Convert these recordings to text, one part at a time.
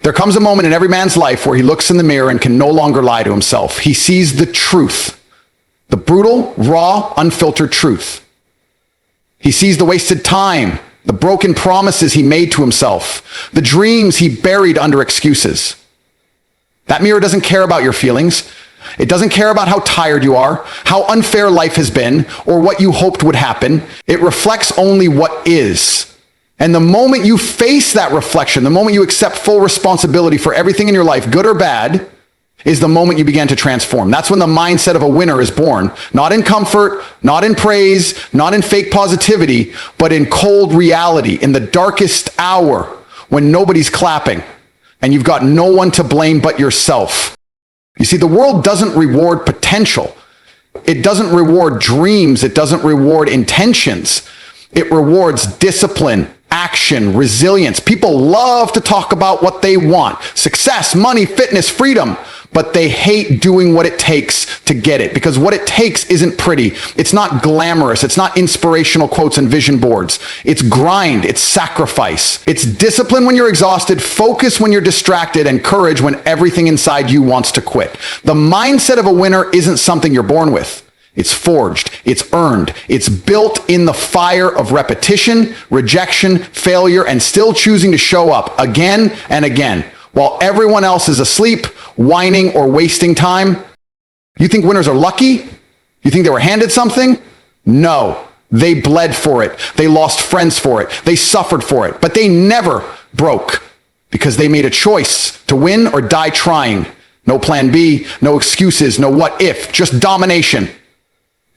There comes a moment in every man's life where he looks in the mirror and can no longer lie to himself. He sees the truth, the brutal, raw, unfiltered truth. He sees the wasted time, the broken promises he made to himself, the dreams he buried under excuses. That mirror doesn't care about your feelings. It doesn't care about how tired you are, how unfair life has been, or what you hoped would happen. It reflects only what is. And the moment you face that reflection, the moment you accept full responsibility for everything in your life, good or bad, is the moment you begin to transform. That's when the mindset of a winner is born. Not in comfort, not in praise, not in fake positivity, but in cold reality, in the darkest hour when nobody's clapping and you've got no one to blame but yourself. You see, the world doesn't reward potential. It doesn't reward dreams. It doesn't reward intentions. It rewards discipline, action, resilience. People love to talk about what they want: success, money, fitness, freedom. But they hate doing what it takes to get it, because what it takes isn't pretty. It's not glamorous. It's not inspirational quotes and vision boards. It's grind. It's sacrifice. It's discipline when you're exhausted, focus when you're distracted, and courage when everything inside you wants to quit. The mindset of a winner isn't something you're born with. It's forged. It's earned. It's built in the fire of repetition, rejection, failure, and still choosing to show up again and again while everyone else is asleep, whining, or wasting time. You think winners are lucky? You think they were handed something? No. They bled for it. They lost friends for it. They suffered for it. But they never broke because they made a choice to win or die trying. No plan B, no excuses, no what if, just domination.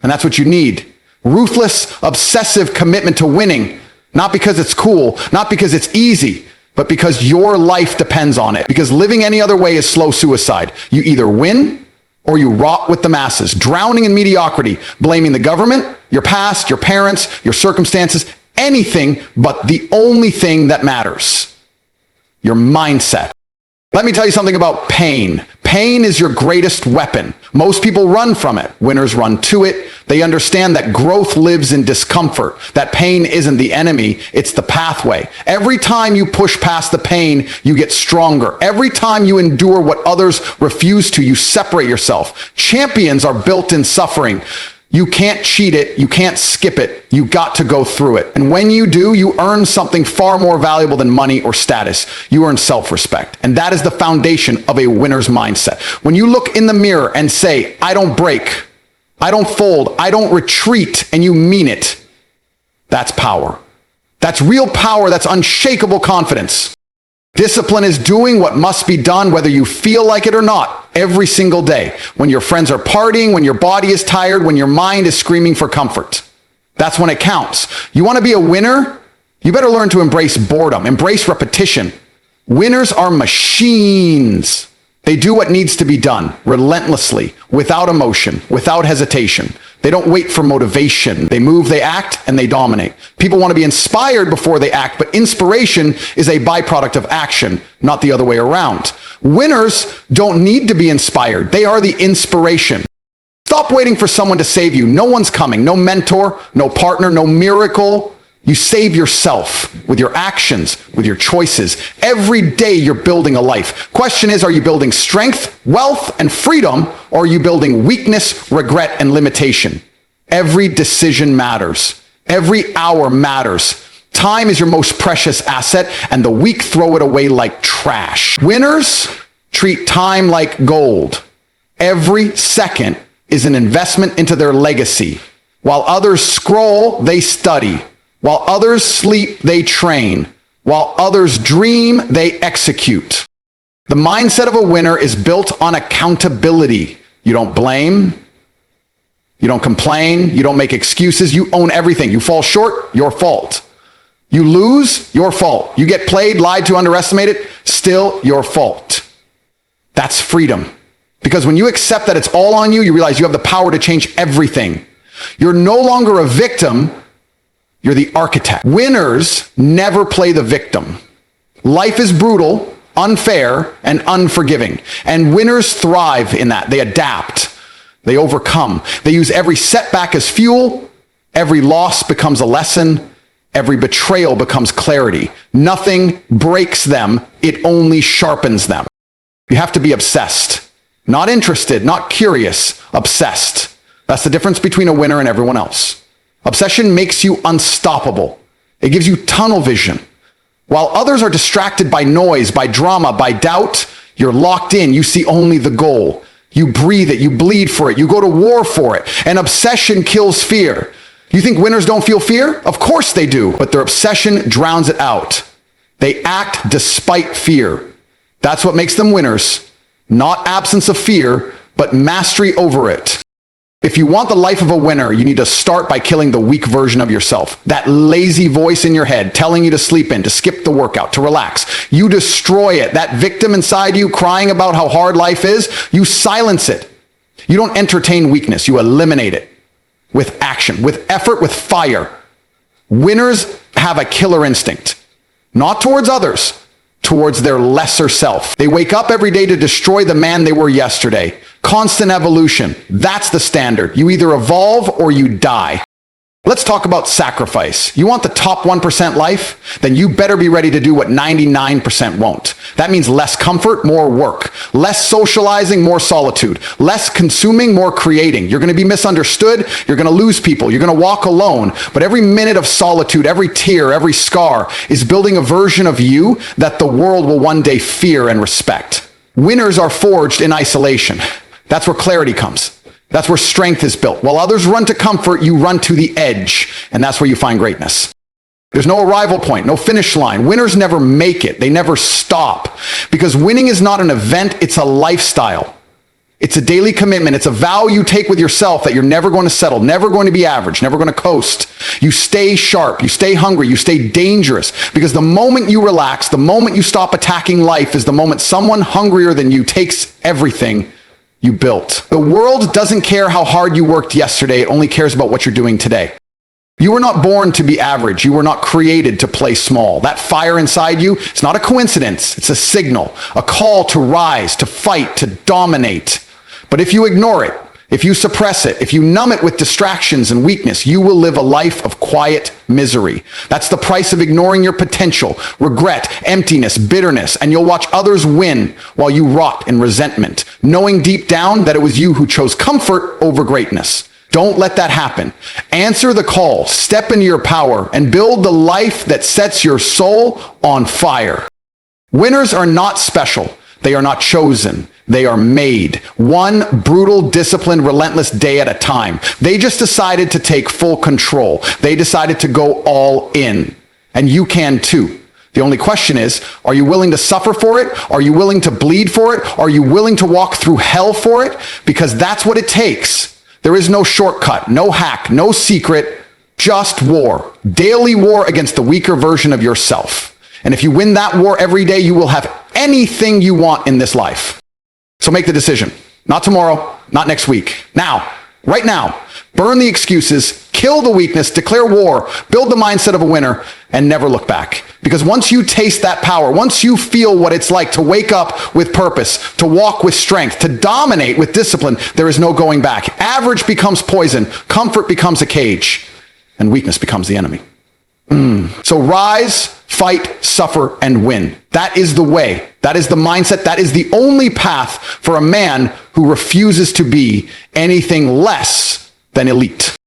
And that's what you need. Ruthless, obsessive commitment to winning, not because it's cool, not because it's easy, but because your life depends on it. Because living any other way is slow suicide. You either win or you rot with the masses, drowning in mediocrity, blaming the government, your past, your parents, your circumstances, anything but the only thing that matters: your mindset. Let me tell you something about pain. Pain is your greatest weapon. Most people run from it. Winners run to it. They understand that growth lives in discomfort, that pain isn't the enemy, it's the pathway. Every time you push past the pain, you get stronger. Every time you endure what others refuse to, you separate yourself. Champions are built in suffering. You can't cheat it. You can't skip it. You got to go through it. And when you do, you earn something far more valuable than money or status. You earn self-respect. And that is the foundation of a winner's mindset. When you look in the mirror and say, I don't break, I don't fold, I don't retreat, and you mean it, that's power. That's real power. That's unshakable confidence. Discipline is doing what must be done, whether you feel like it or not, every single day. When your friends are partying, when your body is tired, when your mind is screaming for comfort. That's when it counts. You want to be a winner? You better learn to embrace boredom, embrace repetition. Winners are machines. They do what needs to be done, relentlessly, without emotion, without hesitation. They don't wait for motivation. They move, they act, and they dominate. People want to be inspired before they act, but inspiration is a byproduct of action, not the other way around. Winners don't need to be inspired. They are the inspiration. Stop waiting for someone to save you. No one's coming. No mentor, no partner, no miracle. You save yourself with your actions, with your choices. Every day you're building a life. Question is, are you building strength, wealth, and freedom, or are you building weakness, regret, and limitation? Every decision matters. Every hour matters. Time is your most precious asset, and the weak throw it away like trash. Winners treat time like gold. Every second is an investment into their legacy. While others scroll, they study. While others sleep, they train. While others dream, they execute. The mindset of a winner is built on accountability. You don't blame. You don't complain. You don't make excuses. You own everything. You fall short, your fault. You lose, your fault. You get played, lied to, underestimated, still your fault. That's freedom. Because when you accept that it's all on you, you realize you have the power to change everything. You're no longer a victim. You're the architect. Winners never play the victim. Life is brutal, unfair, and unforgiving. And winners thrive in that. They adapt. They overcome. They use every setback as fuel. Every loss becomes a lesson. Every betrayal becomes clarity. Nothing breaks them, it only sharpens them. You have to be obsessed. Not interested, not curious, obsessed. That's the difference between a winner and everyone else. Obsession makes you unstoppable. It gives you tunnel vision. While others are distracted by noise, by drama, by doubt, you're locked in. You see only the goal. You breathe it. You bleed for it. You go to war for it. And obsession kills fear. You think winners don't feel fear? Of course they do, but their obsession drowns it out. They act despite fear. That's what makes them winners. Not absence of fear, but mastery over it. If you want the life of a winner, you need to start by killing the weak version of yourself. That lazy voice in your head telling you to sleep in, to skip the workout, to relax. You destroy it. That victim inside you crying about how hard life is, you silence it. You don't entertain weakness. You eliminate it with action, with effort, with fire. Winners have a killer instinct, not towards others, towards their lesser self. They wake up every day to destroy the man they were yesterday. Constant evolution. That's the standard. You either evolve or you die. Let's talk about sacrifice. You want the top 1% life? Then you better be ready to do what 99% won't. That means less comfort, more work. Less socializing, more solitude. Less consuming, more creating. You're going to be misunderstood. You're going to lose people. You're going to walk alone. But every minute of solitude, every tear, every scar is building a version of you that the world will one day fear and respect. Winners are forged in isolation. That's where clarity comes. That's where strength is built. While others run to comfort, you run to the edge, and that's where you find greatness. There's no arrival point, no finish line. Winners never make it. They never stop. Because winning is not an event, it's a lifestyle. It's a daily commitment. It's a vow you take with yourself that you're never going to settle, never going to be average, never going to coast. You stay sharp, you stay hungry, you stay dangerous. Because the moment you relax, the moment you stop attacking life is the moment someone hungrier than you takes everything you built. The world doesn't care how hard you worked yesterday. It only cares about what you're doing today. You were not born to be average. You were not created to play small. That fire inside you, it's not a coincidence. It's a signal, a call to rise, to fight, to dominate. But if you ignore it, if you suppress it, if you numb it with distractions and weakness, you will live a life of quiet misery. That's the price of ignoring your potential, regret, emptiness, bitterness, and you'll watch others win while you rot in resentment, knowing deep down that it was you who chose comfort over greatness. Don't let that happen. Answer the call, step into your power, and build the life that sets your soul on fire. Winners are not special. They are not chosen. They are made. One brutal, disciplined, relentless day at a time. They just decided to take full control. They decided to go all in. And you can too. The only question is, are you willing to suffer for it? Are you willing to bleed for it? Are you willing to walk through hell for it? Because that's what it takes. There is no shortcut, no hack, no secret, just war. Daily war against the weaker version of yourself. And if you win that war every day, you will have anything you want in this life. So make the decision. Not tomorrow, not next week. Now, right now. Burn the excuses, kill the weakness, declare war, build the mindset of a winner, and never look back. Because once you taste that power, once you feel what it's like to wake up with purpose, to walk with strength, to dominate with discipline, there is no going back. Average becomes poison, comfort becomes a cage, and weakness becomes the enemy. So rise, fight, suffer, and win. That is the way. That is the mindset. That is the only path for a man who refuses to be anything less than elite.